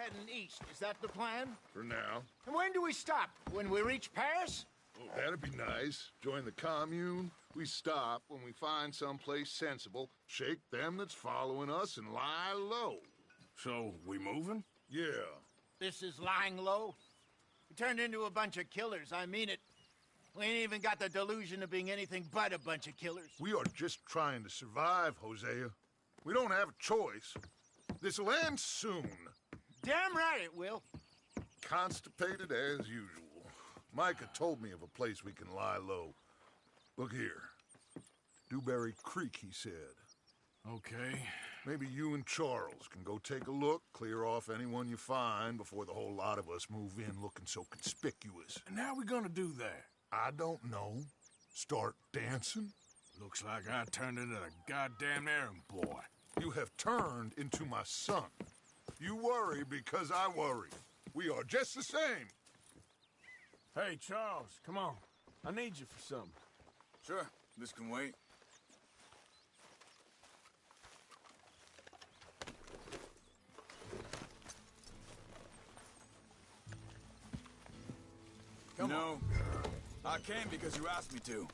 heading east. Is that the plan? For now. And when do we stop? When we reach Paris? Oh, that'd be nice. Join the commune. We stop when we find someplace sensible, shake them that's following us, and lie low. So, we moving? Yeah. This is lying low? We turned into a bunch of killers, I mean it. We ain't even got the delusion of being anything but a bunch of killers. We are just trying to survive, Hosea. We don't have a choice. This'll end soon. Damn right it will. Constipated as usual. Micah told me of a place we can lie low. Look here. Dewberry Creek, he said. Okay. Maybe you and Charles can go take a look, clear off anyone you find before the whole lot of us move in looking so conspicuous. And how we gonna do that? I don't know. Start dancing? Looks like I turned into the goddamn errand boy. You have turned into my son. You worry because I worry. We are just the same. Hey, Charles, come on. I need you for something. Sure, this can wait. Come on. I came because you asked me to.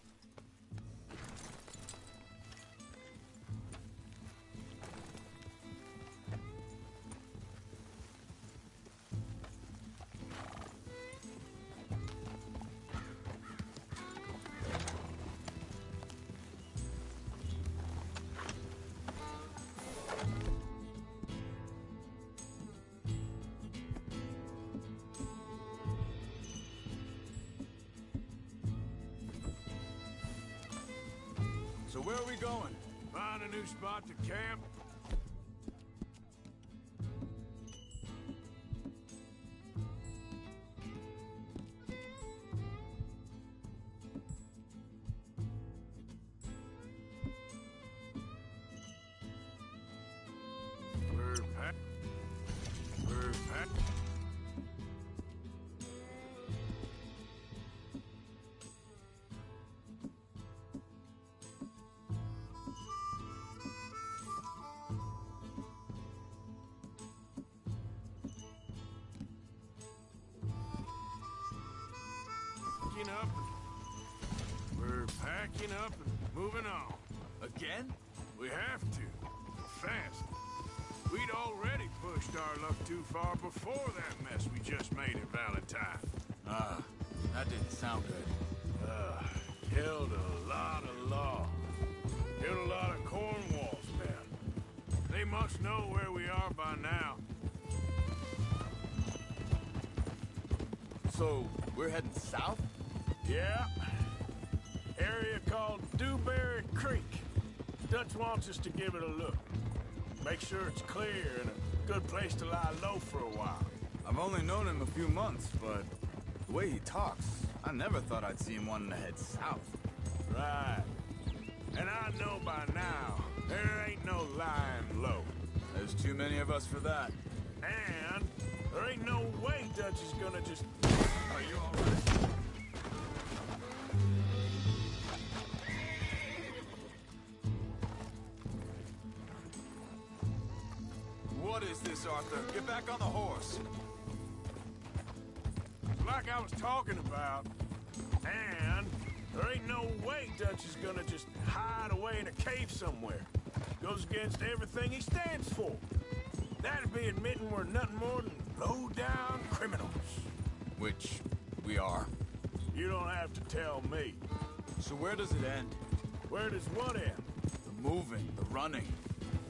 So where are we going? Find a new spot to camp. We're packed. Up. We're packing up and moving on. Again? We have to. Fast. We'd already pushed our luck too far before that mess we just made at Valentine. That didn't sound good. Killed a lot of law. Killed a lot of Cornwall's men. They must know where we are by now. So, we're heading south? Yeah. Area called Dewberry Creek. Dutch wants us to give it a look. Make sure it's clear and a good place to lie low for a while. I've only known him a few months, but the way he talks, I never thought I'd see him wanting to head south. Right. And I know by now, there ain't no lying low. There's too many of us for that. And there ain't no way Dutch is gonna just... Are you all right? What is this, Arthur? Get back on the horse. Like I was talking about. And there ain't no way Dutch is gonna just hide away in a cave somewhere. Goes against everything he stands for. That'd be admitting we're nothing more than low-down criminals. Which we are. You don't have to tell me. So where does it end? Where does what end? The moving, the running.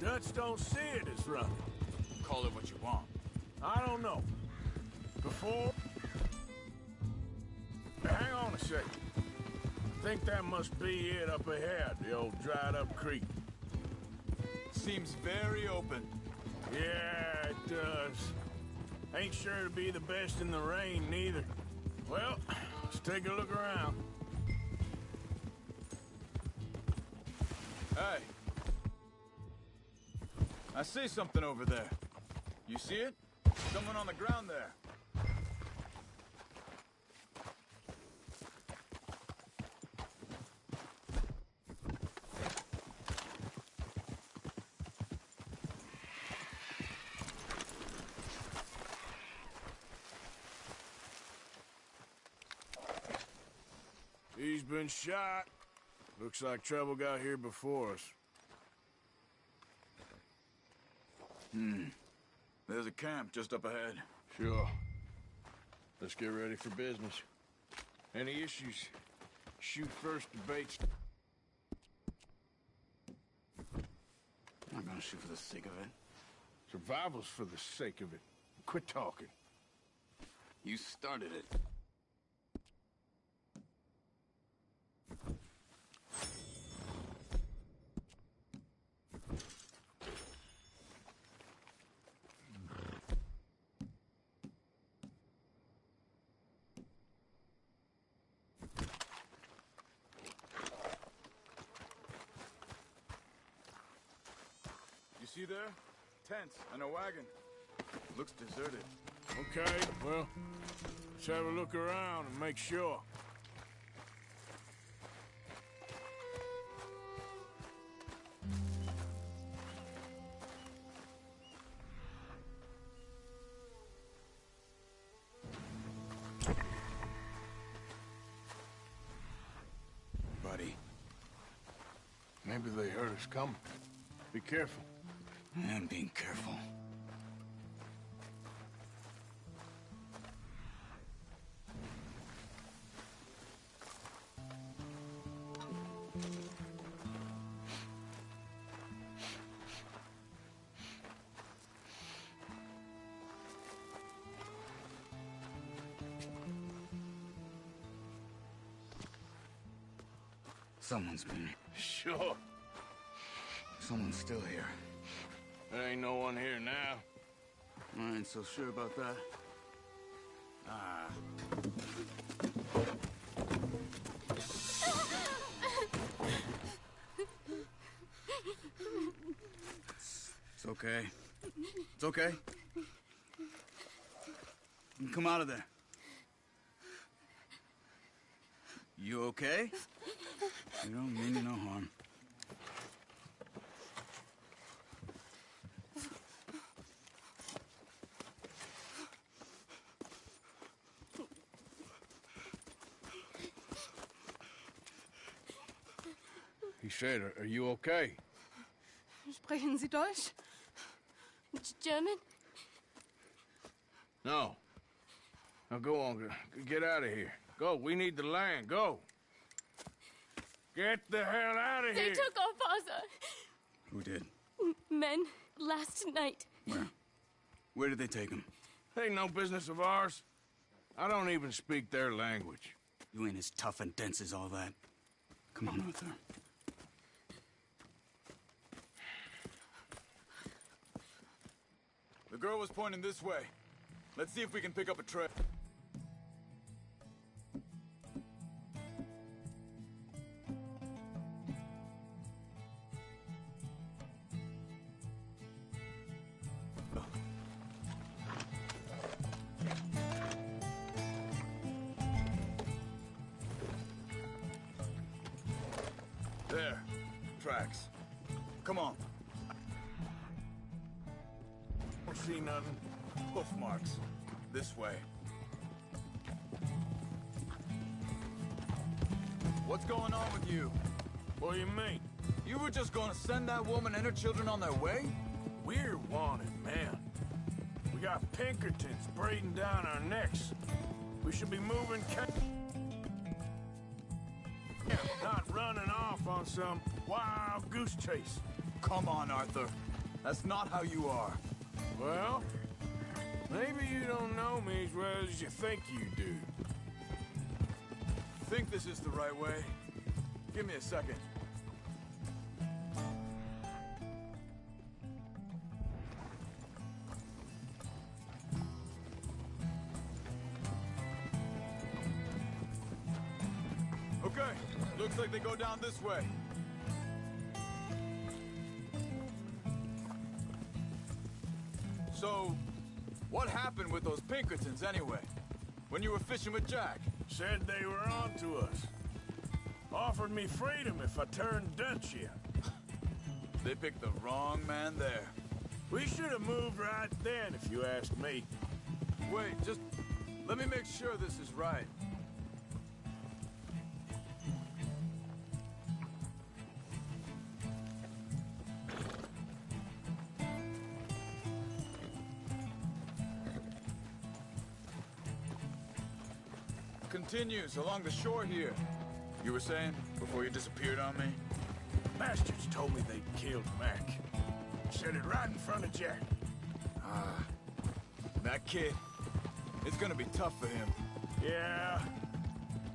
Dutch don't see it as running. Call it what you want. I don't know. Before... Hang on a second. I think that must be it up ahead, the old dried-up creek. Seems very open. Yeah, it does. Ain't sure to be the best in the rain, neither. Well, let's take a look around. Hey. I see something over there. You see it? Someone on the ground there. been shot. Looks like trouble got here before us. There's a camp just up ahead. Sure. Let's get ready for business. Any issues? Shoot first, debates. I'm not gonna shoot for the sake of it. Survival's for the sake of it. Quit talking. You started it. You see there? Tents and a wagon. Looks deserted. Okay, well, let's have a look around and make sure. Buddy. Maybe they heard us coming. Be careful. I'm being careful. Someone's been... Sure. Someone's still here. There ain't no one here now. I ain't so sure about that. Ah. It's okay. It's okay. You can come out of there. You okay? You don't mean you no harm. He said, are you okay? Sprechen Sie Deutsch? German? No. Now go on, get out of here. Go, we need the land, go. Get the hell out of They here! took our father. Who did? Men, last night. Where? Where did they take him? Ain't no business of ours. I don't even speak their language. You ain't as tough and dense as all that. Come on, Arthur. The girl was pointing this way. Let's see if we can pick up a trail. There. Tracks. Come on. Don't see nothing. Hoof marks. This way. What's going on with you? What do you mean? You were just gonna send that woman and her children on their way? We're wanted, man. We got Pinkertons breathing down our necks. We should be moving not running off on some wild goose chase. Come on, Arthur. That's not how you are. Well, maybe you don't know me as well as you think you do. Think this is the right way? Give me a second. Okay, looks like they go down this way. So, what happened with those Pinkertons anyway? When you were fishing with Jack? Said they were on to us. Offered me freedom if I turned Dutch in. They picked the wrong man there. We should have moved right then, if you ask me. Wait, just let me make sure this is right. continues along the shore here. You were saying, before you disappeared on me? Bastards told me they killed Mac. Said it right in front of Jack. That kid, it's gonna be tough for him. Yeah,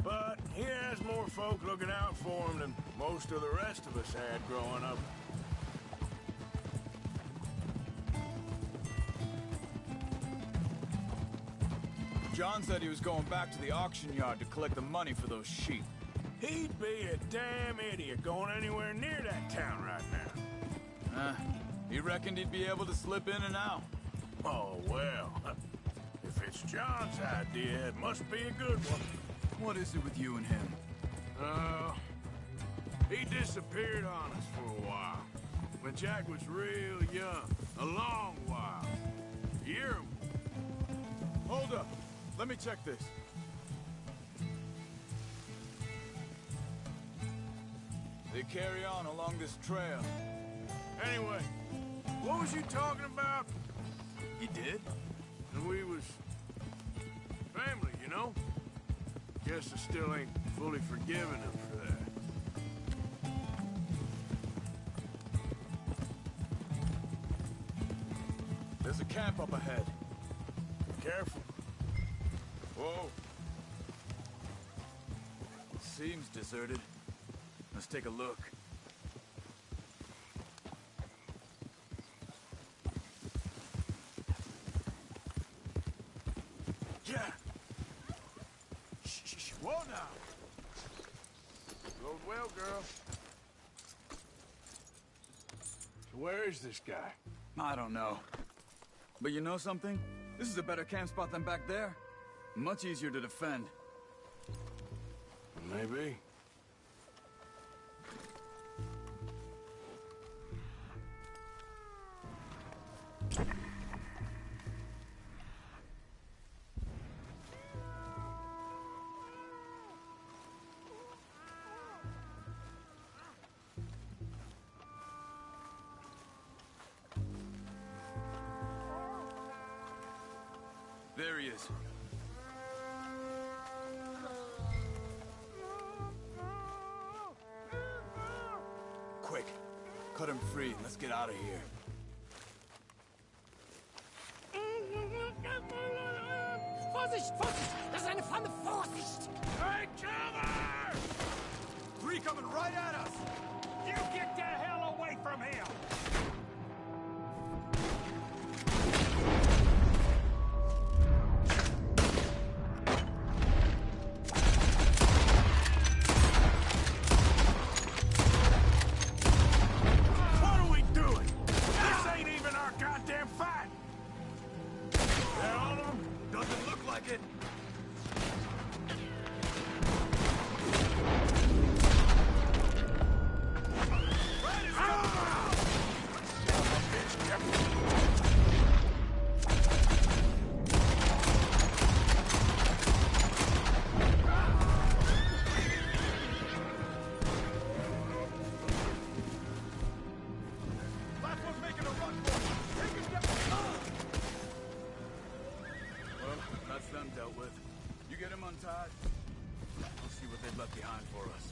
but he has more folk looking out for him than most of the rest of us had growing up. John said he was going back to the auction yard to collect the money for those sheep. He'd be a damn idiot going anywhere near that town right now. He reckoned he'd be able to slip in and out. Oh, well. If it's John's idea, it must be a good one. What is it with you and him? He disappeared on us for a while. When Jack was real young. A long while. A year. Hold up. Let me check this. They carry on along this trail. Anyway, what was you talking about? You did? And we was family, you know? Guess I still ain't fully forgiven him for that. There's a camp up ahead. Careful. Whoa. Seems deserted. Let's take a look. Yeah. Shh. Whoa now. Rode well, girl. So where is this guy? I don't know. But you know something? This is a better camp spot than back there. Much easier to defend. Maybe. There he is. Quick, cut him free and let's get out of here. Vorsicht, Vorsicht! Das ist eine Pfanne! Vorsicht! Take cover! Three coming right at us! You get the hell away from him! What are we doing? This ain't even our goddamn fight! They're on them? Doesn't look like it. Last one's making a run for it. Take it down. Well, that's them dealt with. You get him untied. We'll see what they've left behind for us.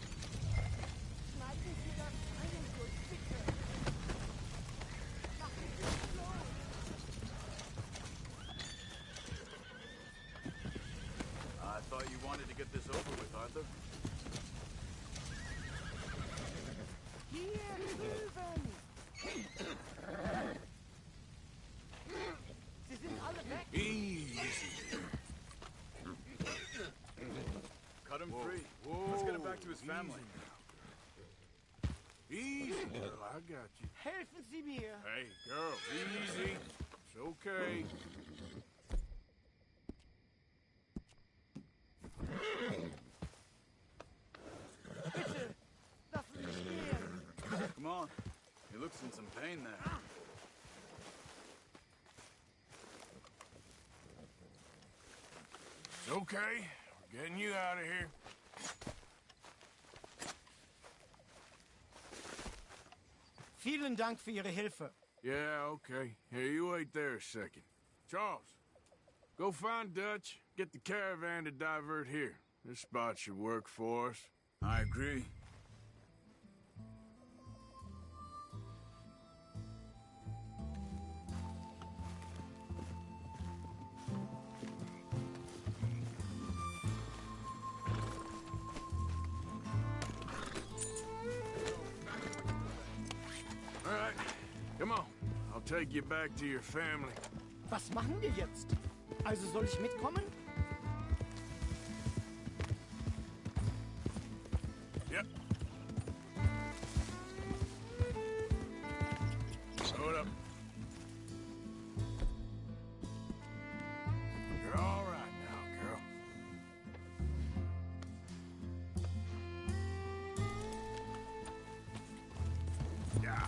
I thought you wanted to get this over with, Arthur. Easy. Cut him free. Let's get him back to his family. Easy, girl. I got you. Helfen Sie mir! Hey, girl, easy. It's okay. Bitte! Lass mich gehen! Come on. He looks in some pain there. It's okay. We're getting you out of here. Vielen Dank für Ihre Hilfe. Yeah, okay. Here, you wait there a second. Charles, go find Dutch, get the caravan to divert here. This spot should work for us. I agree. All right, come on. I'll take you back to your family. Was machen wir jetzt? Also soll ich mitkommen? Yep. Hold up. You're all right now, girl. Yeah.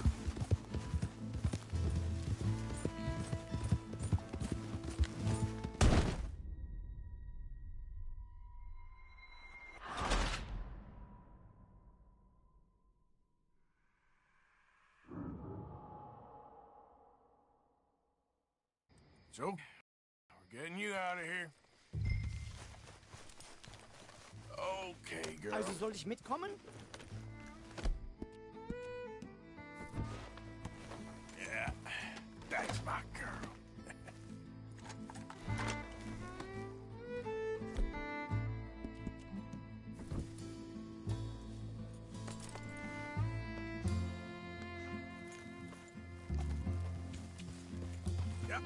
So, we're getting you out of here. Okay, girl. Also soll ich mitkommen? Yeah, that's my girl. Yeah.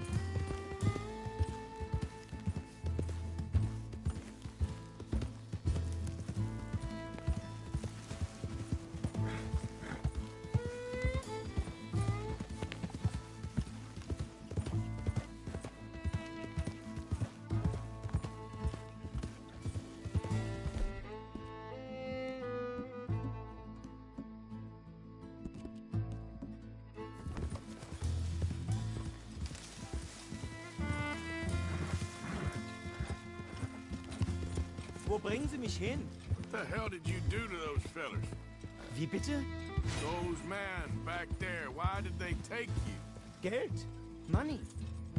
Wo bringen Sie mich hin? What the hell did you do to those fellers? Wie bitte? Those men back there, why did they take you? Geld. Money.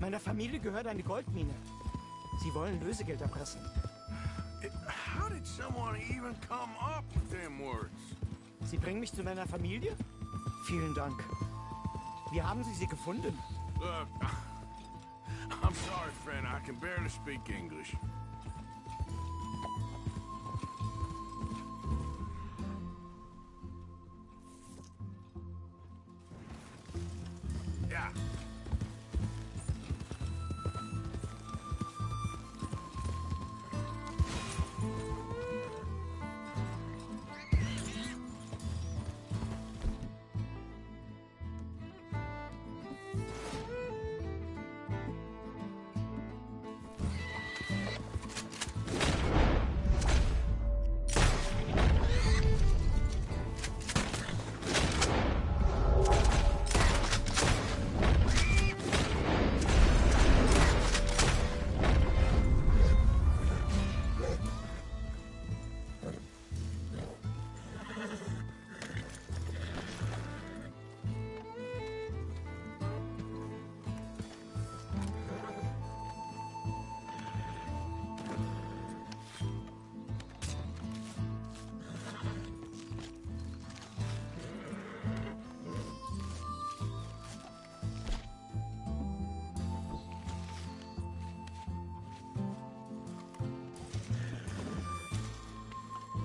Meiner Familie gehört eine Goldmine. Sie wollen Lösegeld erpressen. How did someone even come up with them words? Sie bringen mich zu meiner Familie? Vielen Dank. Wie haben Sie sie gefunden? Look, I'm sorry, friend. I can barely speak English. Yeah.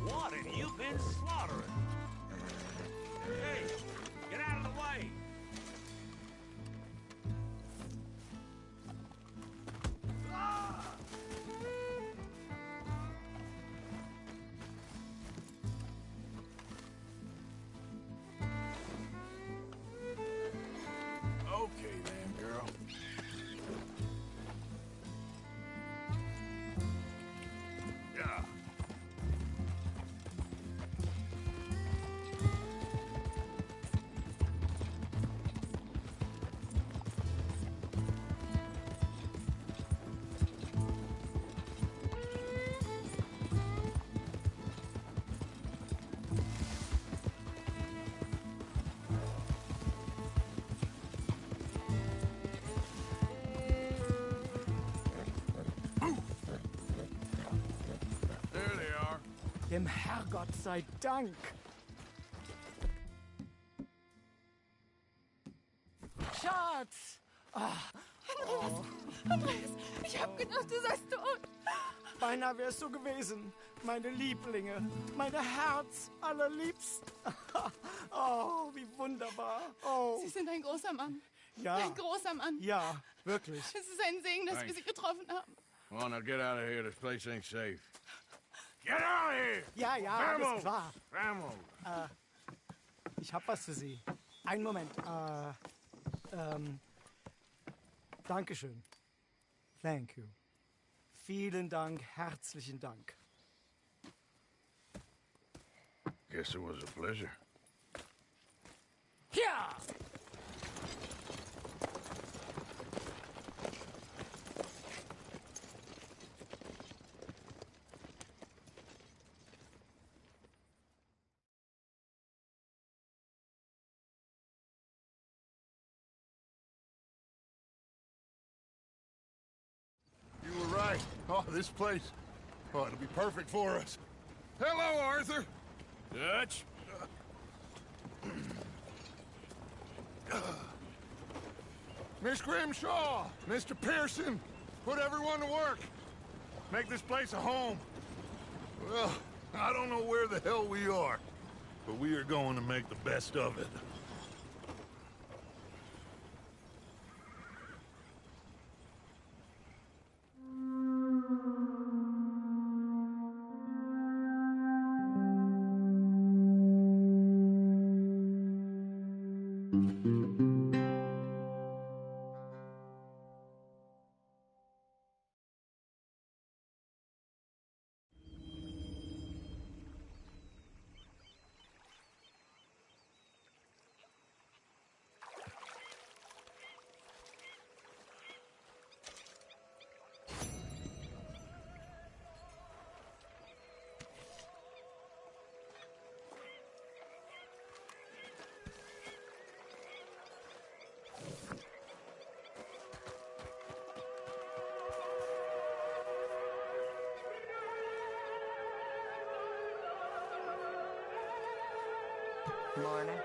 What have you been slaughtering? Hey, get out of the way! Okay then, girl. Yeah. Dem Herrgott sei Dank. Schatz! Andreas, ich hab gedacht, du seist tot. Beinahe wär's so gewesen. Meine Lieblinge, meine Herz allerliebsten. Oh, wie wunderbar. Oh, Sie sind ein großer Mann. ja. Ein großer Mann. Ja, wirklich. Es ist ein Segen, dass wir Sie getroffen haben. Come on, now get out of here. This place ain't safe. Get out of here! Ja, ja, alles klar. Vamos! Ich hab was für Sie. Einen Moment. Dankeschön. Thank you. Vielen Dank, herzlichen Dank. Guess it was a pleasure. Ja! You were right. Oh, this place. Oh, it'll be perfect for us. Hello, Arthur. Dutch? Miss Grimshaw, Mr. Pearson, put everyone to work. Make this place a home. Well, I don't know where the hell we are, but we are going to make the best of it. Morning.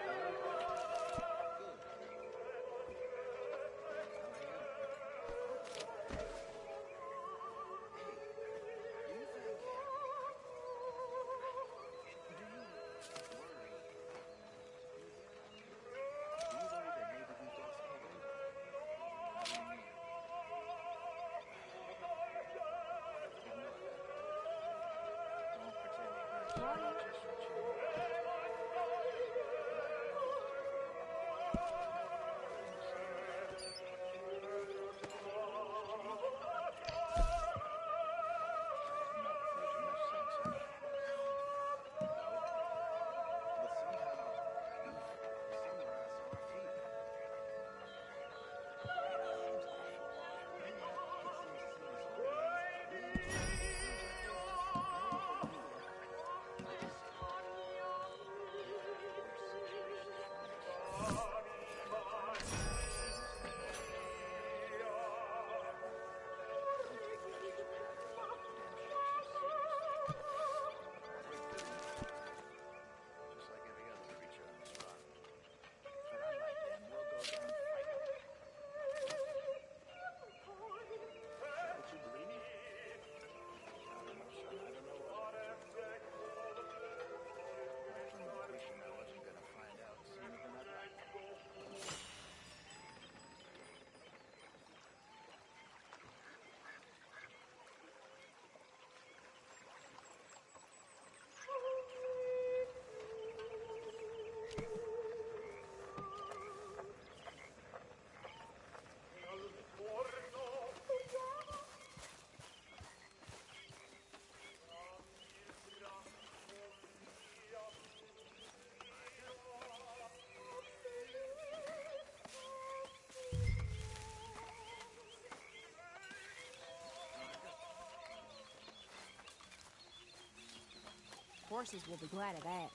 Horses will be glad of that.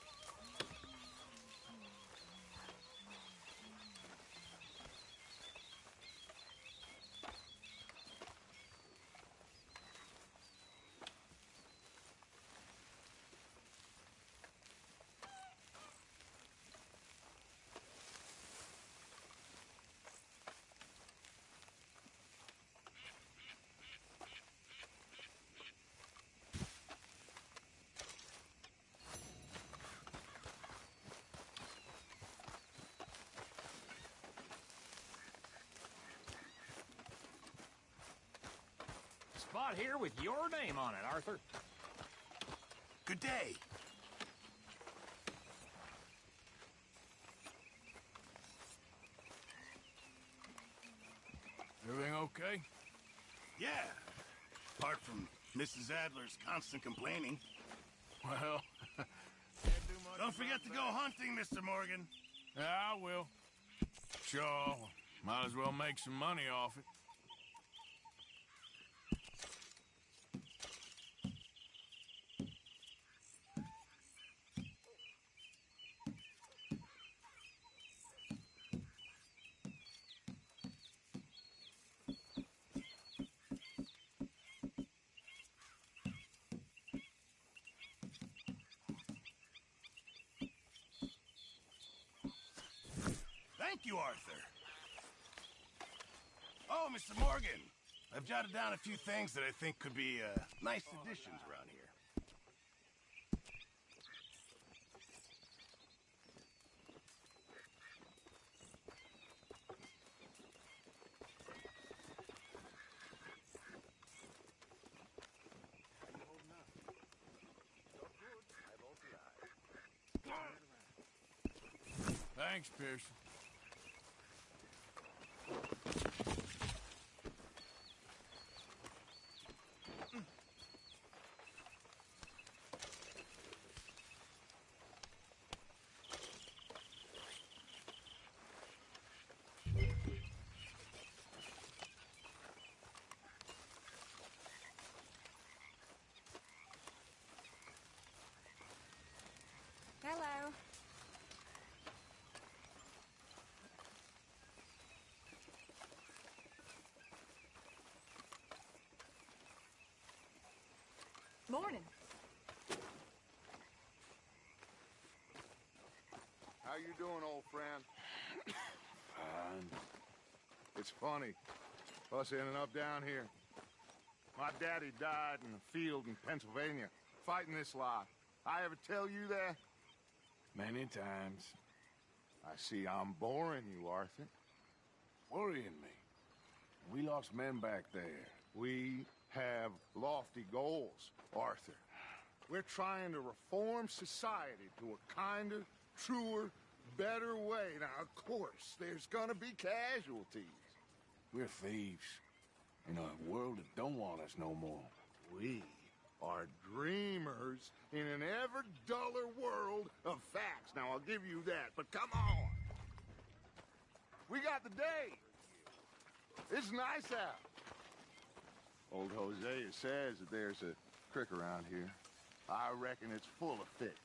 lot here with your name on it, Arthur. Good day. Everything okay? Yeah. Apart from Mrs. Adler's constant complaining. Well, Don't forget to go hunting, Mr. Morgan. yeah, I will. Sure. Might as well make some money off it. Thank you, Arthur. Oh, Mr. Morgan. I've jotted down a few things that I think could be nice additions around here. Thanks, Pearson. Hello. Morning. How you doing, old friend? Fine. It's funny, us ending up down here. My daddy died in a field in Pennsylvania, fighting this lot. I ever tell you that? Many times. I see I'm boring you, Arthur. Worrying me. We lost men back there. We have lofty goals, Arthur. We're trying to reform society to a kinder, truer, better way. Now, of course, there's gonna be casualties. We're thieves. In a world that don't want us no more. We are dreamers in an ever duller world of facts. Now, I'll give you that, but come on. We got the day. It's nice out. Old Hosea says that there's a creek around here. I reckon it's full of fish.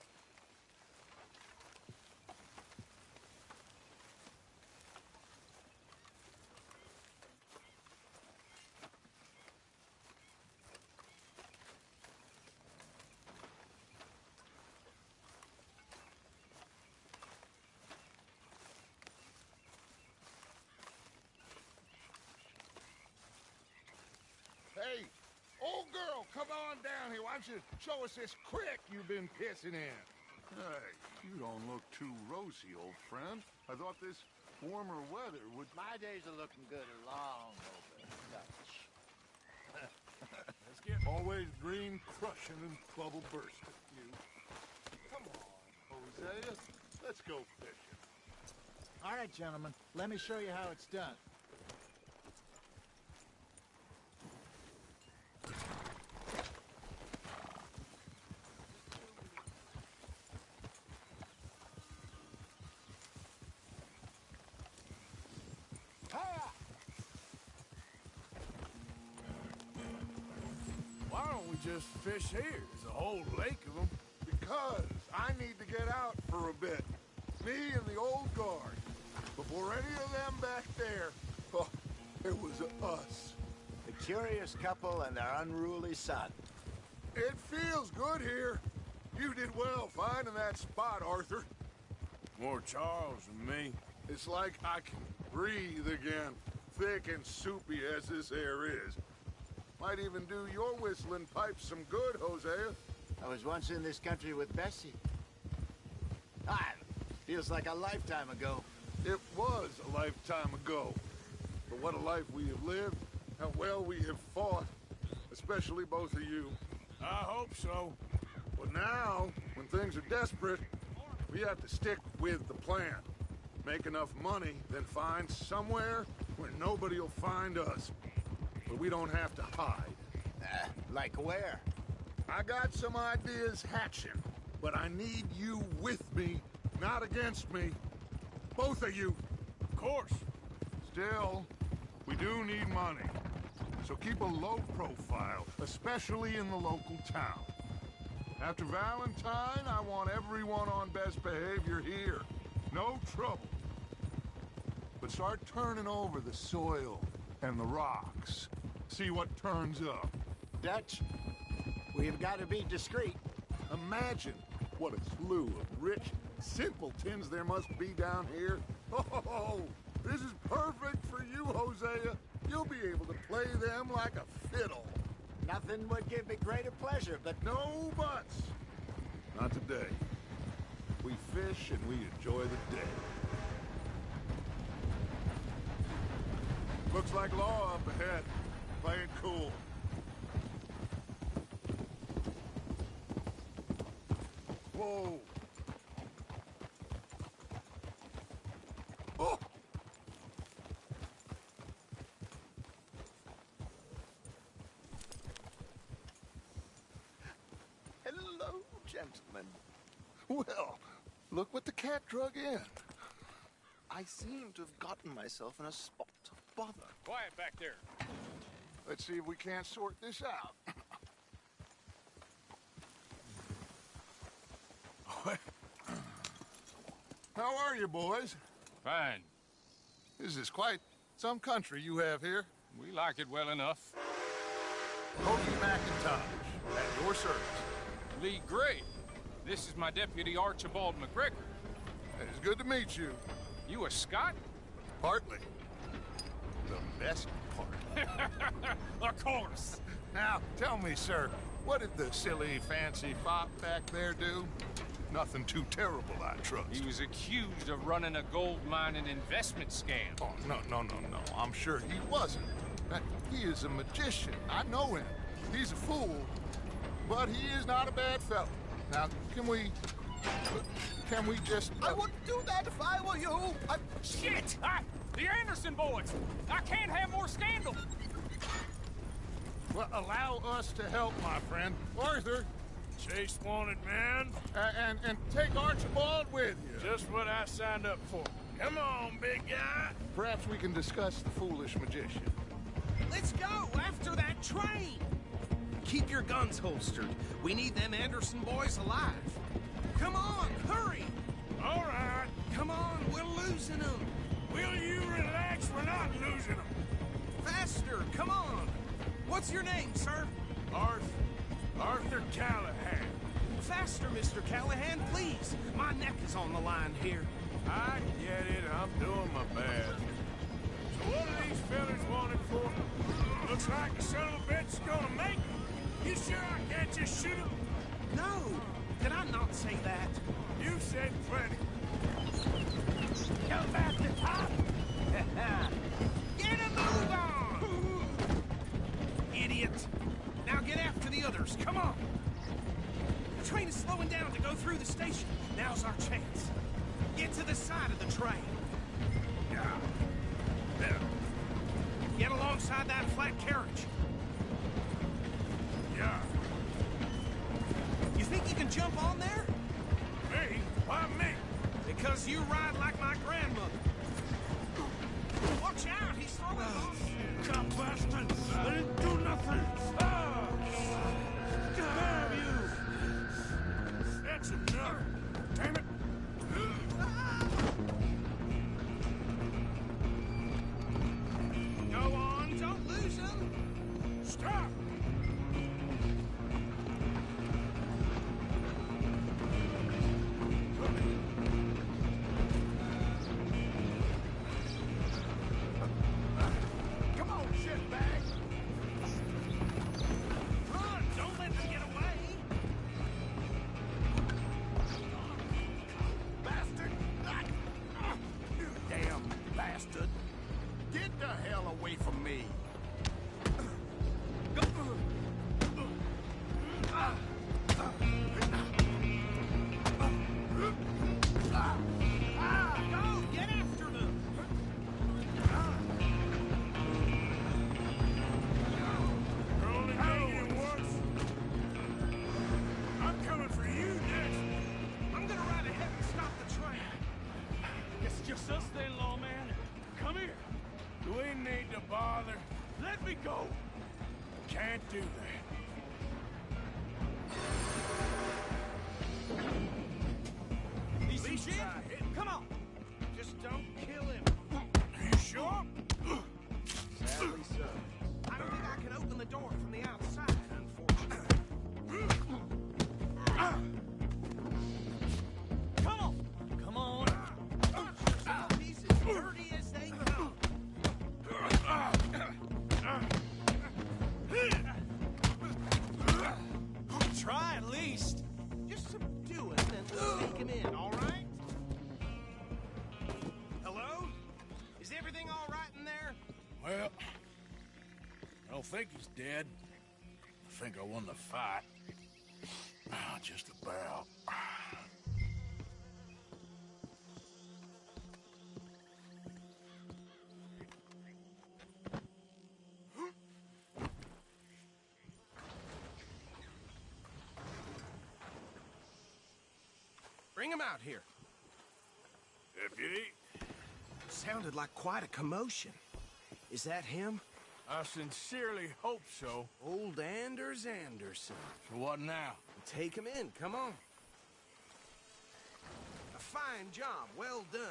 Hey, old girl, come on down here. Why don't you show us this creek you've been pissing in? Hey, you don't look too rosy, old friend. I thought this warmer weather would... My days are looking good long over Dutch. Let's get always green crushing and trouble bursting. You. Come on, Hosea. Let's go fishing. All right, gentlemen. Let me show you how it's done. Why don't we just fish here? There's a whole lake of them. Because I need to get out for a bit. Me and the old guard. Before any of them back there, oh, it was us. The curious couple and their unruly son. It feels good here. You did well finding that spot, Arthur. More Charles than me. It's like I can breathe again, thick and soupy as this air is. Might even do your whistling pipes some good, Hosea. I was once in this country with Bessie. Ah, feels like a lifetime ago. It was a lifetime ago. But what a life we have lived, how well we have fought. especially both of you. I hope so. But now, when things are desperate, we have to stick with the plan. Make enough money, then find somewhere where nobody will find us. But we don't have to hide. Like where? I got some ideas hatching, but I need you with me, not against me. Both of you. Of course. Still, we do need money. So keep a low profile, especially in the local town. After Valentine, I want everyone on best behavior here. No trouble. But start turning over the soil and the rocks. See what turns up. Dutch, we've got to be discreet. Imagine what a slew of rich simpletons there must be down here. Oh, this is perfect for you, Hosea. You'll be able to play them like a fiddle. Nothing would give me greater pleasure, but No buts. Not today. We fish and we enjoy the day. Looks like law up ahead. Play it cool. Whoa. Oh! hello, gentlemen. Well, look what the cat drug in. I seem to have gotten myself in a spot of bother. Quiet back there. Let's see if we can't sort this out. How are you, boys? Fine. This is quite some country you have here. We like it well enough. Cody McIntosh, at your service. Lee Gray. This is my deputy Archibald McGregor. It's good to meet you. You a Scot? Partly. The best part. Of course. Now, tell me, sir, what did the silly, fancy fop back there do? Nothing too terrible, I trust. He was accused of running a gold mining investment scam. Oh, no. I'm sure he wasn't. He is a magician. I know him. He's a fool, but he is not a bad fellow. Now, can we just... I wouldn't do that if I were you. Shit! The Anderson boys! I can't have more scandal! Well, allow us to help, my friend. Arthur, Chase wanted man. and take Archibald with you. Just what I signed up for. Come on, big guy. Perhaps we can discuss the foolish magician. Let's go after that train. Keep your guns holstered. We need them Anderson boys alive. Come on, hurry. All right. Come on, we're losing them. Will you relax? We're not losing them. Faster, come on. What's your name, sir? Arthur Callahan. Faster, Mr. Callahan, please. My neck is on the line here. I get it. I'm doing my best. So what are these fellas wanted for? Looks like the son of a bitch's gonna make them. You sure I can't just shoot him? No. Did I not say that? You said plenty. Go back to top. Get a move on. Idiot. Now get after the others. Come on. The train is slowing down to go through the station. Now's our chance. Get to the side of the train. Yeah. There. Get alongside that flat carriage. Yeah. You think you can jump on there? Me? Why me? Because you ride like my grandmother. Watch out, he's throwing bombs. Come, bastard! I didn't do nothing! Ah! Damn you! That's enough! Damn it! Go on, don't lose him. Stop! Come on, shitbag! Run, don't let them get away. Bastard! You damn bastard! Get the hell away from me! your sister-in-law, man. Come here. Do we need to bother? Let me go. Can't do that. Need some Least gin? try it. Come on. Just don't kill him. Are you sure? Sadly so. I don't think I can open the door from the outside, unfortunately. Come on. Come on. He's as dirty as they come. Try at least. Just subdue him and we'll take him in, all right? Hello? Is everything all right in there? Well, I don't think he's dead. I think I won the fight. Just about. Bring him out here. Deputy, Sounded like quite a commotion. Is that him? I sincerely hope so. Old Anders Anderson. So what now? Take him in, come on. A fine job, well done.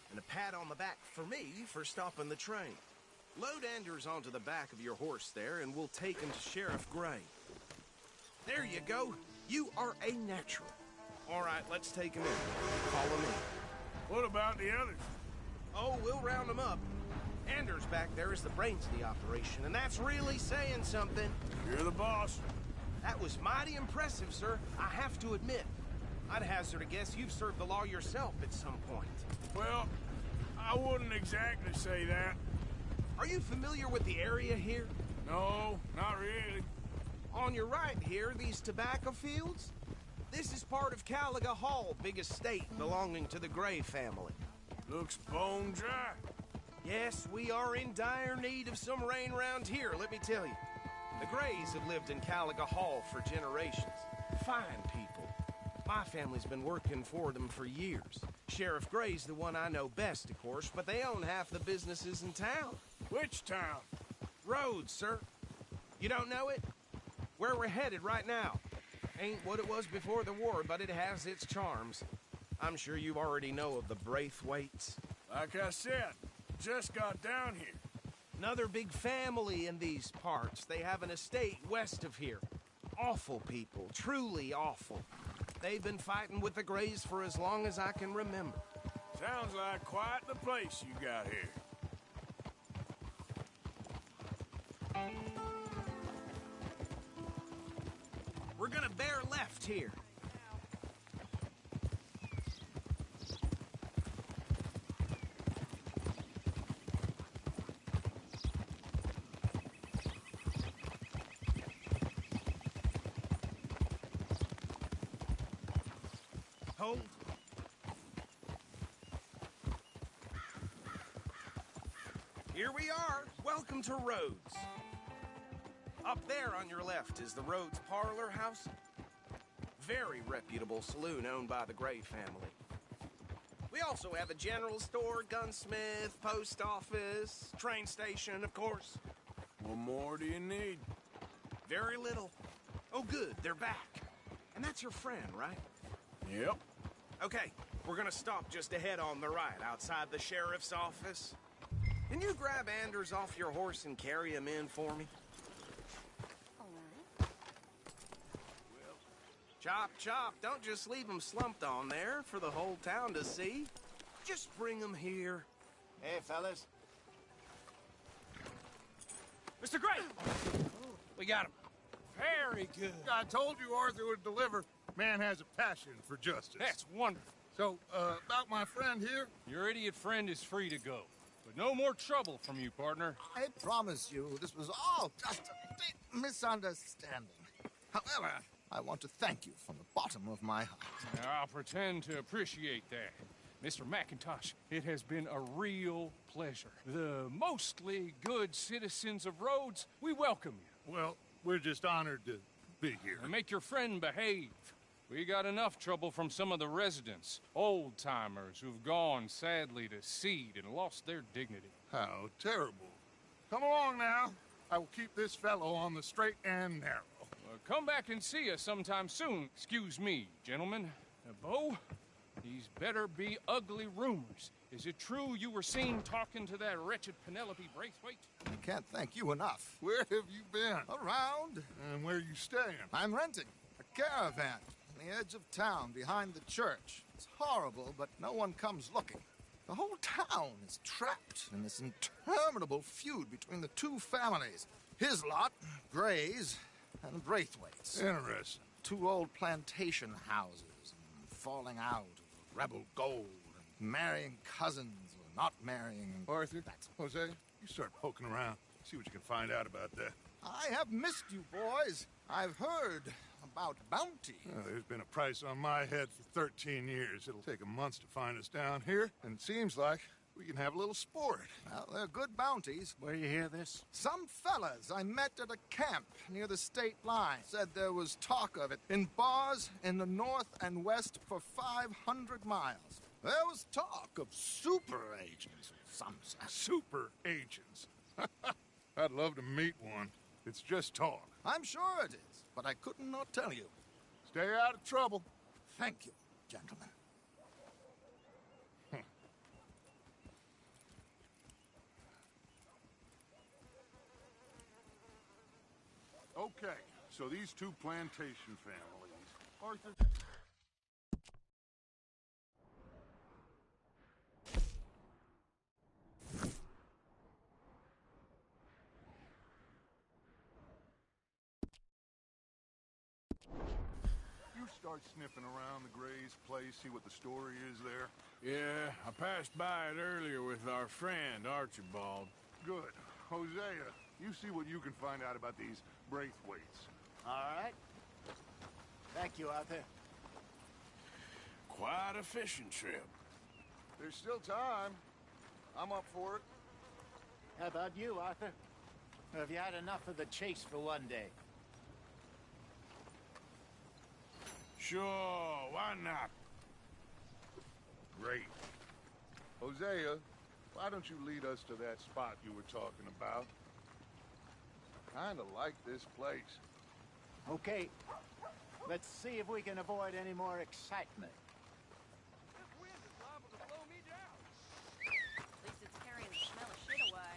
And a pat on the back for me for stopping the train. Load Anders onto the back of your horse there, and we'll take him to Sheriff Gray. There you go. You are a natural. All right, let's take him in. Follow me. What about the others? Oh, we'll round them up. Anders back there is the brains of the operation, and that's really saying something. You're the boss. That was mighty impressive, sir. I have to admit. I'd hazard a guess you've served the law yourself at some point. Well, I wouldn't exactly say that. Are you familiar with the area here? No, not really. On your right here, these tobacco fields? This is part of Caliga Hall, big estate belonging to the Gray family. Looks bone dry. Yes, we are in dire need of some rain round here, let me tell you. The Grays have lived in Caliga Hall for generations. Fine people. My family's been working for them for years. Sheriff Gray's the one I know best, of course, but they own half the businesses in town. Which town? Rhodes, sir. You don't know it? Where we're headed right now. Ain't what it was before the war, but it has its charms. I'm sure you already know of the Braithwaites. Like I said, just got down here. Another big family in these parts. They have an estate west of here. Awful people, truly awful. They've been fighting with the Grays for as long as I can remember. Sounds like quite the place you got here. We're gonna bear left here. Hold. Here we are. Welcome to Rhodes. Up there on your left is the Rhodes Parlor House. Very reputable saloon owned by the Gray family. We also have a general store, gunsmith, post office, train station, of course. What more do you need? Very little. Oh, good, they're back. And that's your friend, right? Yep. Okay, we're gonna stop just ahead on the right, outside the sheriff's office. Can you grab Anders off your horse and carry him in for me? All right. Chop, chop, don't just leave him slumped on there for the whole town to see. Just bring him here. Hey, fellas. Mr. Gray! We got him. Very good. I told you Arthur would deliver. Man has a passion for justice. That's wonderful. So, about my friend here? Your idiot friend is free to go. But no more trouble from you, partner. I promise you, this was all just a big misunderstanding. However, I want to thank you from the bottom of my heart. Now, I'll pretend to appreciate that. Mr. McIntosh, it has been a real pleasure. The mostly good citizens of Rhodes, we welcome you. Well, we're just honored to be here. And make your friend behave. We got enough trouble from some of the residents, old-timers who've gone, sadly, to seed and lost their dignity. How terrible. Come along now. I will keep this fellow on the straight and narrow. Come back and see us sometime soon. Excuse me, gentlemen. Bo, these better be ugly rumors. Is it true you were seen talking to that wretched Penelope Braithwaite? I can't thank you enough. Where have you been? Around. And where are you staying? I'm renting a caravan on the edge of town behind the church. It's horrible, but no one comes looking. The whole town is trapped in this interminable feud between the two families. His lot, Gray's, and Braithwaite's. Interesting. Two old plantation houses, and falling out of rebel gold, and marrying cousins or not marrying. Arthur, Jose, you start poking around. See what you can find out about that. I have missed you, boys. I've heard about bounty. There's been a price on my head for 13 years. It'll take a month to find us down here, and it seems like we can have a little sport. Well, they're good bounties. Where you hear this? Some fellas I met at a camp near the state line said there was talk of it in bars in the north and west for 500 miles. There was talk of super agents, some say. Super agents. I'd love to meet one. It's just talk. I'm sure it is, but I couldn't not tell you. Stay out of trouble. Thank you, gentlemen. Okay, so these two plantation families, Arthur... You start sniffing around the Gray's place, see what the story is there? Yeah, I passed by it earlier with our friend, Archibald. Good. Hosea, you see what you can find out about these Braithwaites. All right. Thank you, Arthur. Quite a fishing trip. There's still time. I'm up for it. How about you, Arthur? Or have you had enough of the chase for one day? Sure, why not? Great. Hosea, why don't you lead us to that spot you were talking about? Kinda like this place. Okay. Let's see if we can avoid any more excitement. This wind is liable to blow me down. At least it's carrying the smell of shit away.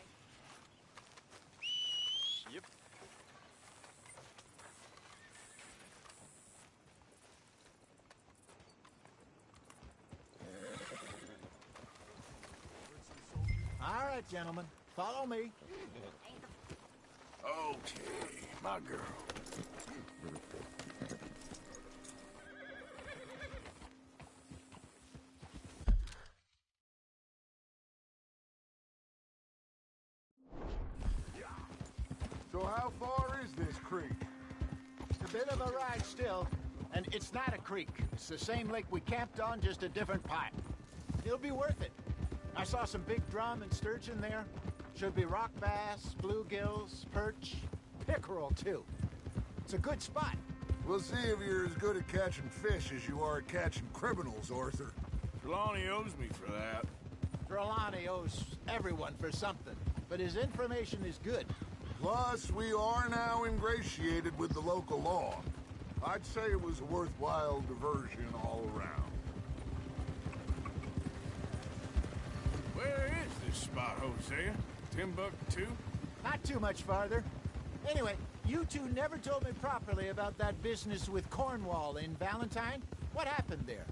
Yep. All right, gentlemen. Follow me. Okay, my girl. So how far is this creek? It's a bit of a ride still, and it's not a creek. It's the same lake we camped on, just a different part. It'll be worth it. I saw some big drum and sturgeon there. Should be rock bass, bluegills, perch, pickerel, too. It's a good spot. We'll see if you're as good at catching fish as you are at catching criminals, Arthur. Trelawney owes me for that. Trelawney owes everyone for something, but his information is good. Plus, we are now ingratiated with the local law. I'd say it was a worthwhile diversion all around. Where is this spot, Hosea? Timbuktu? Not too much farther. Anyway, you two never told me properly about that business with Cornwall in Valentine. What happened there?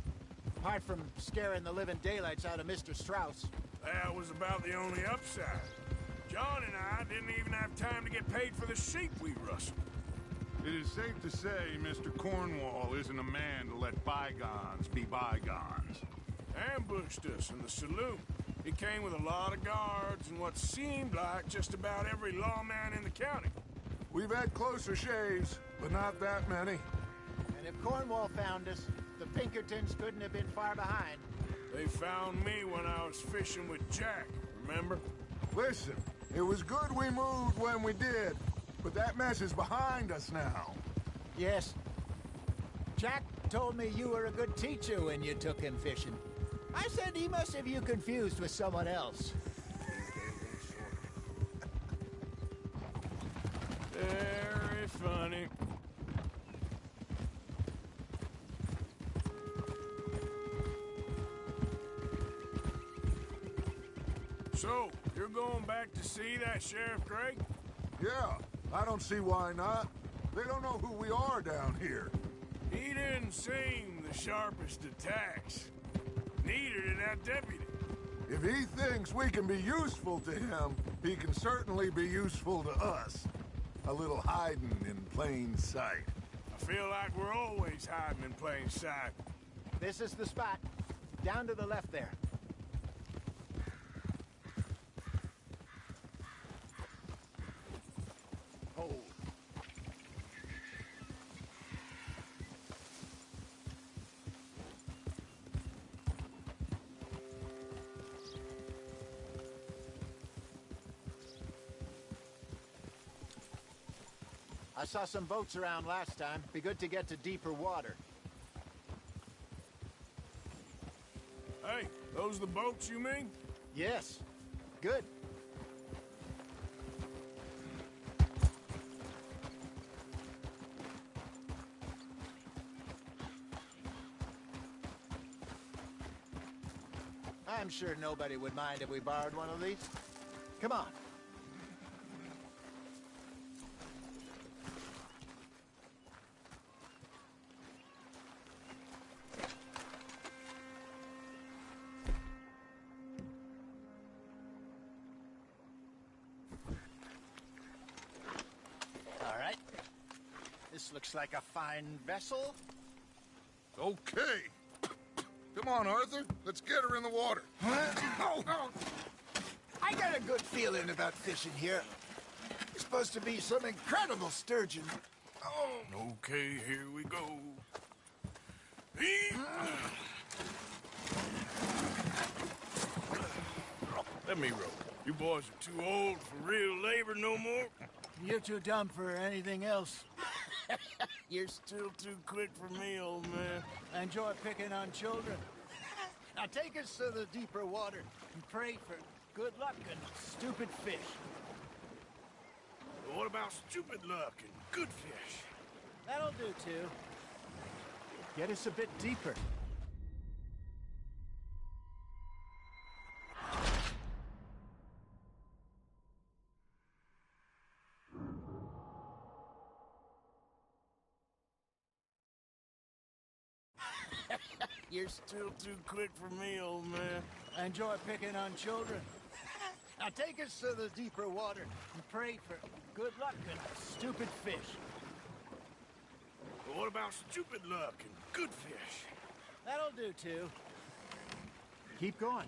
Apart from scaring the living daylights out of Mr. Strauss. That was about the only upside. John and I didn't even have time to get paid for the sheep we rustled. It is safe to say Mr. Cornwall isn't a man to let bygones be bygones. Ambushed us in the saloon. He came with a lot of guards and what seemed like just about every lawman in the county. We've had closer shaves, but not that many. And if Cornwall found us, the Pinkertons couldn't have been far behind. They found me when I was fishing with Jack, remember? Listen, it was good we moved when we did, but that mess is behind us now. Yes. Jack told me you were a good teacher when you took him fishing. I said he must have you confused with someone else. Very funny. So, you're going back to see that Sheriff Drake? Yeah, I don't see why not. They don't know who we are down here. He didn't seem the sharpest attacks. Neither did that deputy. If he thinks we can be useful to him, he can certainly be useful to us. A little hiding in plain sight. I feel like we're always hiding in plain sight. This is the spot. Down to the left there. Hold. I saw some boats around last time. Be good to get to deeper water. Hey, those the boats you mean? Yes. Good. I'm sure nobody would mind if we borrowed one of these. Come on. All right. This looks like a fine vessel. Okay. Come on, Arthur. Let's get her in the water. Oh, I got a good feeling about fishing here. It's supposed to be some incredible sturgeon. Oh. Okay, here we go. Let me row. You boys are too old for real labor no more. You're too dumb for anything else. You're still too quick for me, old man. I enjoy picking on children. Now take us to the deeper water and pray for good luck and stupid fish. But what about stupid luck and good fish? That'll do, too. Get us a bit deeper. You're still too quick for me, old man. I enjoy picking on children. Now take us to the deeper water and pray for good luck and stupid fish. But what about stupid luck and good fish? That'll do, too. Keep going.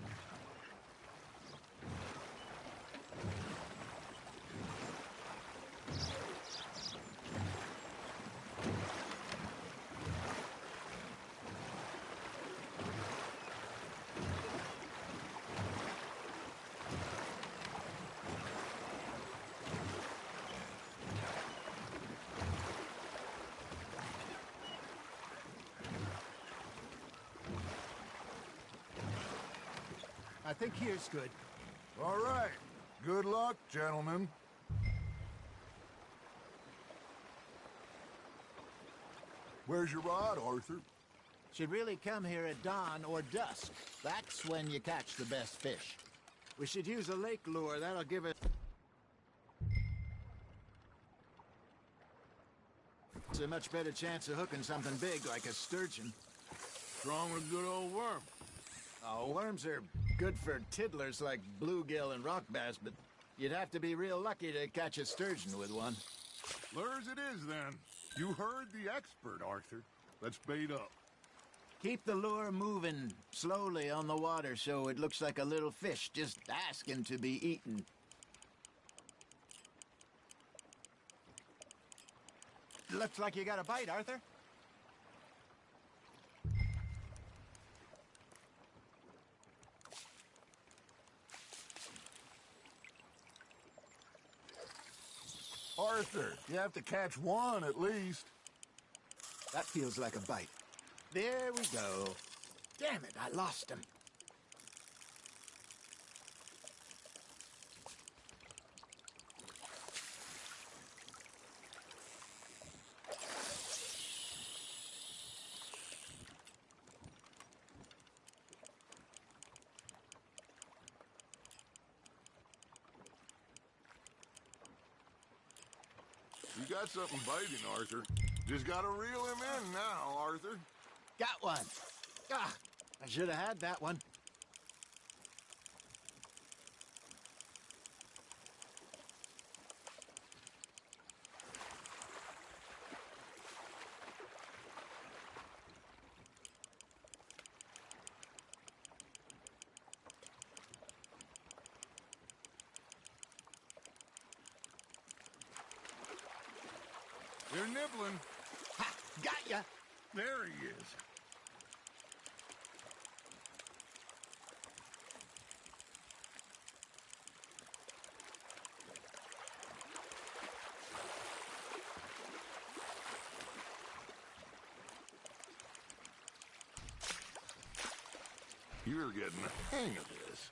I think here's good. All right. Good luck, gentlemen. Where's your rod, Arthur? Should really come here at dawn or dusk. That's when you catch the best fish. We should use a lake lure. That'll give us a much better chance of hooking something big like a sturgeon. Strong with good old worm. Oh, worms are good for tiddlers like bluegill and rock bass, but you'd have to be real lucky to catch a sturgeon with one. Lures it is, then. You heard the expert, Arthur. Let's bait up. Keep the lure moving slowly on the water so it looks like a little fish just asking to be eaten. Looks like you got a bite, Arthur. Arthur, you have to catch one at least. That feels like a bite. There we go. Damn it, I lost him. You got something biting, Arthur. Just gotta reel him in now, Arthur. Got one. Ah, I should have had that one. You're nibbling. Ha! Got ya! There he is. You're getting the hang of this.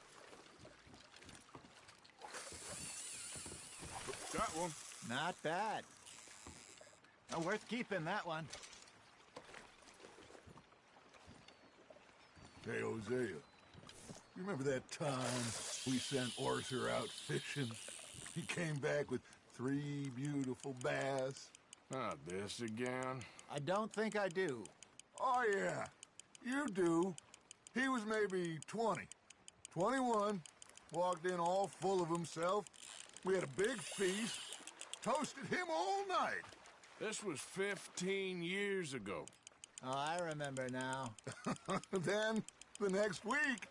Got one. Not bad. Worth keeping, that one. Hey, Hosea. You remember that time we sent Arthur out fishing? He came back with 3 beautiful bass. Not this again. I don't think I do. Oh, yeah. You do. He was maybe 20. 21. Walked in all full of himself. We had a big feast. Toasted him all night. This was 15 years ago. Oh, I remember now. Then, the next week,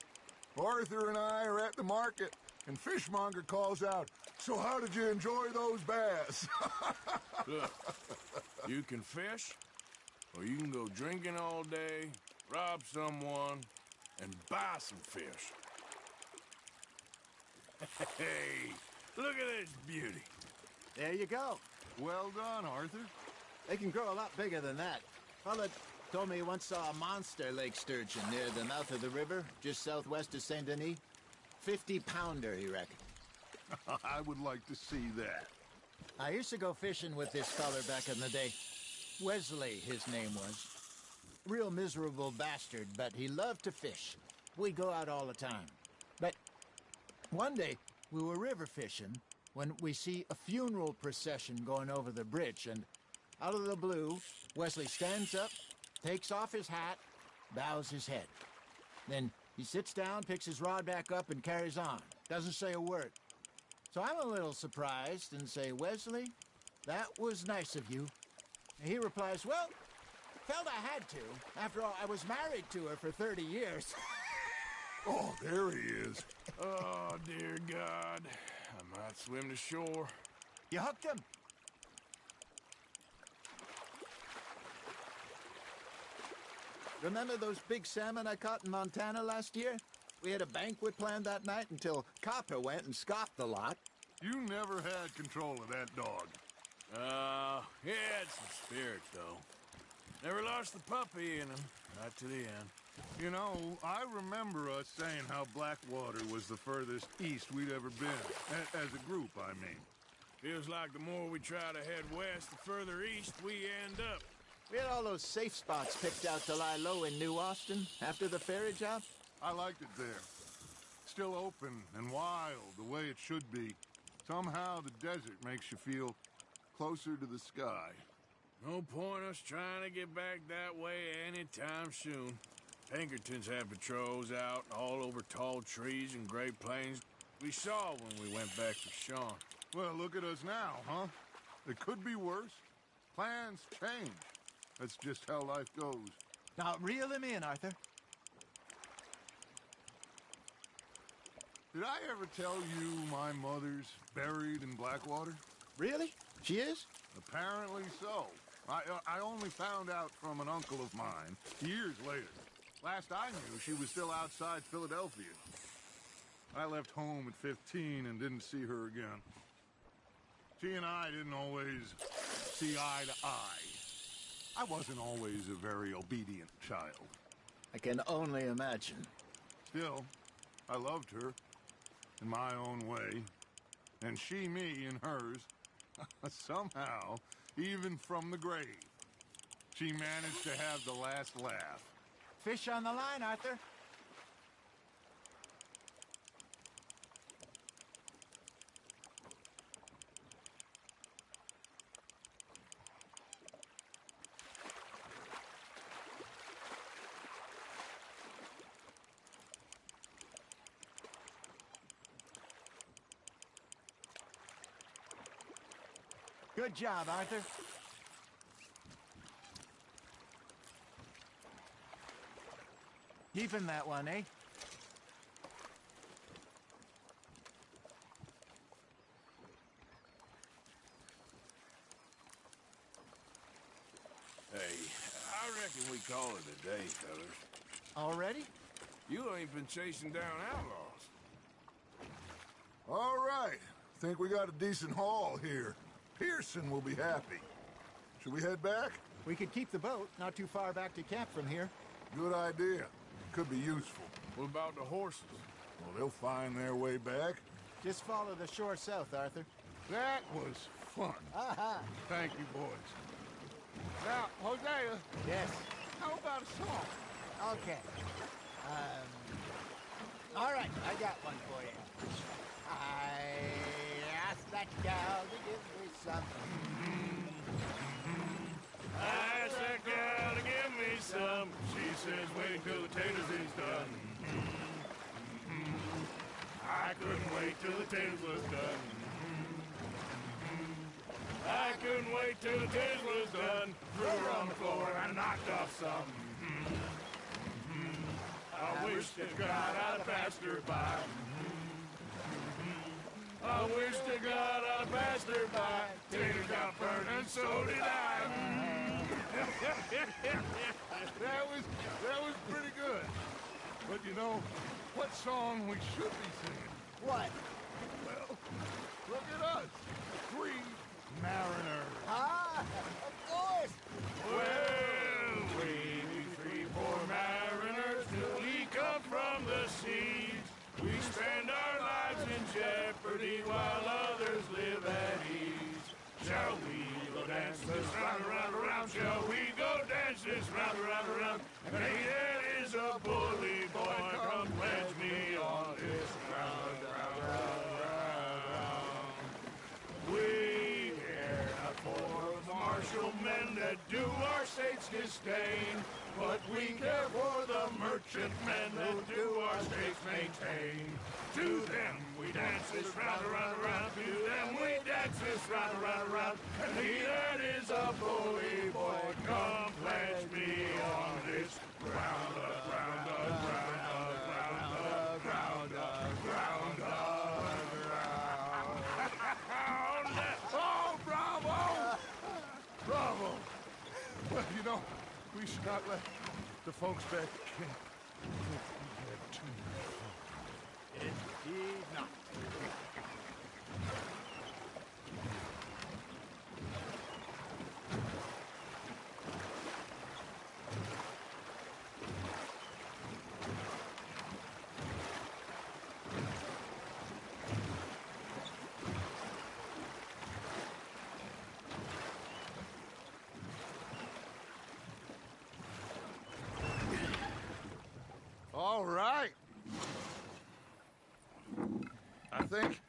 Arthur and I are at the market, and Fishmonger calls out, "So how did you enjoy those bass?" Look, you can fish, or you can go drinking all day, rob someone, and buy some fish. Hey, look at this beauty. There you go. Well done, Arthur. They can grow a lot bigger than that. Fella told me he once saw a monster lake sturgeon near the mouth of the river, just southwest of Saint Denis. 50-pounder, he reckoned. I would like to see that. I used to go fishing with this feller back in the day. Wesley, his name was. Real miserable bastard, but he loved to fish. We'd go out all the time. But one day, we were river fishing when we see a funeral procession going over the bridge, and out of the blue, Wesley stands up, takes off his hat, bows his head. Then he sits down, picks his rod back up, and carries on. Doesn't say a word. So I'm a little surprised and say, "Wesley, that was nice of you." And he replies, "Well, felt I had to. After all, I was married to her for 30 years. Oh, there he is. Oh, dear God. I might swim to shore. You hooked him? Remember those big salmon I caught in Montana last year? We had a banquet planned that night until Copper went and scoffed the lot. You never had control of that dog. He had some spirit, though. Never lost the puppy in him, right to the end. You know, I remember us saying how Blackwater was the furthest east we'd ever been. As a group, I mean. Feels like the more we try to head west, the further east we end up. We had all those safe spots picked out to lie low in New Austin after the ferry job. I liked it there. Still open and wild, the way it should be. Somehow the desert makes you feel closer to the sky. No point us trying to get back that way anytime soon. Pinkertons have patrols out all over tall trees and Great Plains. We saw when we went back to Sean. Well, look at us now, huh? It could be worse. Plans change. That's just how life goes. Now, reel him in, Arthur. Did I ever tell you my mother's buried in Blackwater? Really? She is? Apparently so. I only found out from an uncle of mine years later. Last I knew, she was still outside Philadelphia. I left home at 15 and didn't see her again. She and I didn't always see eye to eye. I wasn't always a very obedient child. I can only imagine. Still, I loved her in my own way, and she me in hers. Somehow, even from the grave, she managed to have the last laugh. Fish on the line, Arthur. Good job, Arthur. Keeping that one, eh? Hey, I reckon we call it a day, fellas. Already? You ain't been chasing down outlaws. All right. Think we got a decent haul here. Pearson will be happy. Should we head back? We could keep the boat not too far back to camp from here. Good idea. Could be useful. What about the horses? Well, they'll find their way back. Just follow the shore south, Arthur. That was fun. Aha! Thank you, boys. Now, Hosea. Yes. How about a song? Okay. All right, I got one for you. I asked that gal to give me some. I asked that gal to give me some. She says wait till the taters is done. I couldn't wait till the taters was done. I couldn't wait till the taters was done. Threw her on the floor and I knocked off some. I wish to God I'd passed her by. I wish to God I passed her by. Tater got burned and so did I. That was pretty good. But you know, what song we should be singing? What? Well, look at us. Three mariners. Ah, of course. Well, we three poor mariners till we come from the seas. We spend our lives in jeopardy while others live at ease. Shall we go dance this round, around, around? Shall we go dance this round, around, around? And hey, there is a bully boy, come pledge me on this round, round, round, round. We care not for the martial men that do our state's disdain, but we care for the merchant men that do our states maintain. To them we dance this round, around, around. To them we dance this round, around, around. And he that is a bully boy, come pledge me on this round up, round up, round up, round up, round up, round up, round up. Oh, bravo! Bravo! Well, you know, we should not let the folks back at camp get too much fun. Indeed not. All right. I think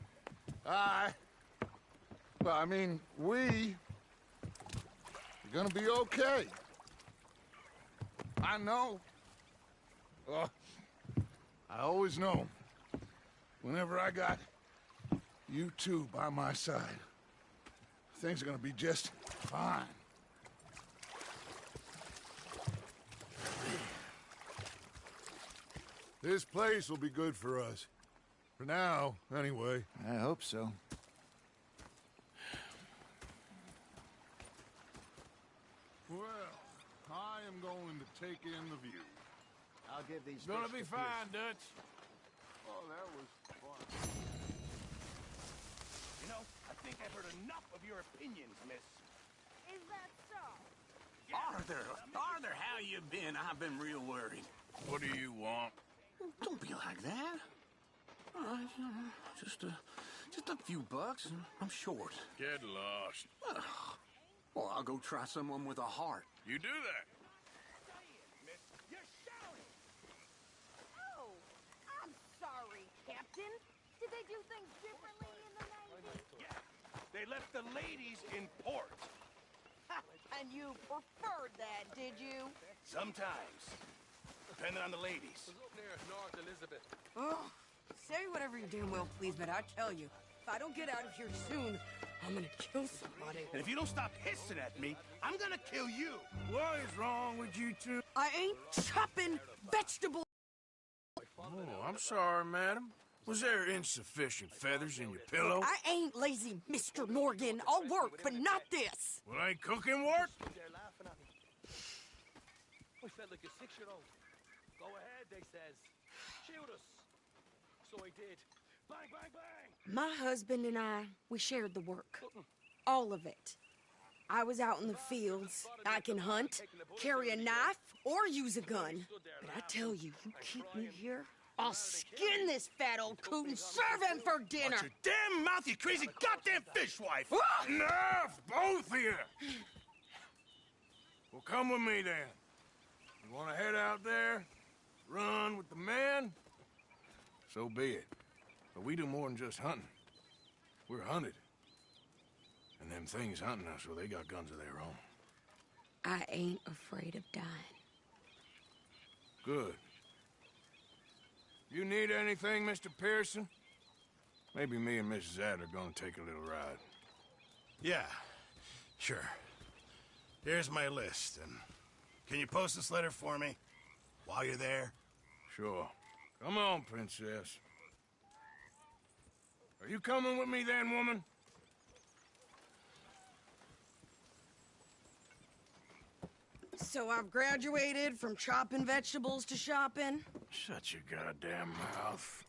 we are gonna be okay. I know. I always know. Whenever I got you two by my side, things are gonna be just fine. This place will be good for us. For now, anyway. I hope so. Well, I am going to take in the view. I'll give these. Gonna fish be to fine, Pearson. Dutch. Oh, that was fun. You know, I think I've heard enough of your opinions, miss. Is that so? Arthur, how you been? I've been real worried. What do you want? Don't be like that. All right, you know, just a few bucks, and I'm short. Get lost. Well, I'll go try someone with a heart. You do that. Oh, I'm sorry, Captain. Did they do things differently in the 90s? Yeah, they left the ladies in port. And you preferred that, did you? Sometimes, depending on the ladies. North Elizabeth. Oh, say whatever you damn well please, but I tell you, if I don't get out of here soon, I'm gonna kill somebody. And if you don't stop hissing at me, I'm gonna kill you. What is wrong with you two? I ain't chopping vegetables. Oh, I'm sorry, madam. Was there insufficient feathers in your pillow? I ain't lazy, Mr. Morgan. I'll work, but not this. Well, ain't cooking work? They're laughing at me. We felt like a 6-year-old. Go ahead, they says. Shoot us. So I did. Bang, bang, bang! My husband and we shared the work. All of it. I was out in the fields. I can hunt, carry a knife, or use a gun. But I tell you, you keep me here, I'll skin this fat old coot and serve him for dinner. Watch your damn mouth, you crazy goddamn fishwife! Enough, both of you! Well, come with me, then. You want to head out there, run with the men? So be it. But we do more than just hunting. We're hunted. And them things hunting us, well, they got guns of their own. I ain't afraid of dying. Good. You need anything, Mr. Pearson? Maybe me and Mrs. Ad are gonna take a little ride. Yeah, sure. Here's my list, and can you post this letter for me while you're there? Sure. Come on, Princess. Are you coming with me then, woman? So I've graduated from chopping vegetables to shopping? Shut your goddamn mouth.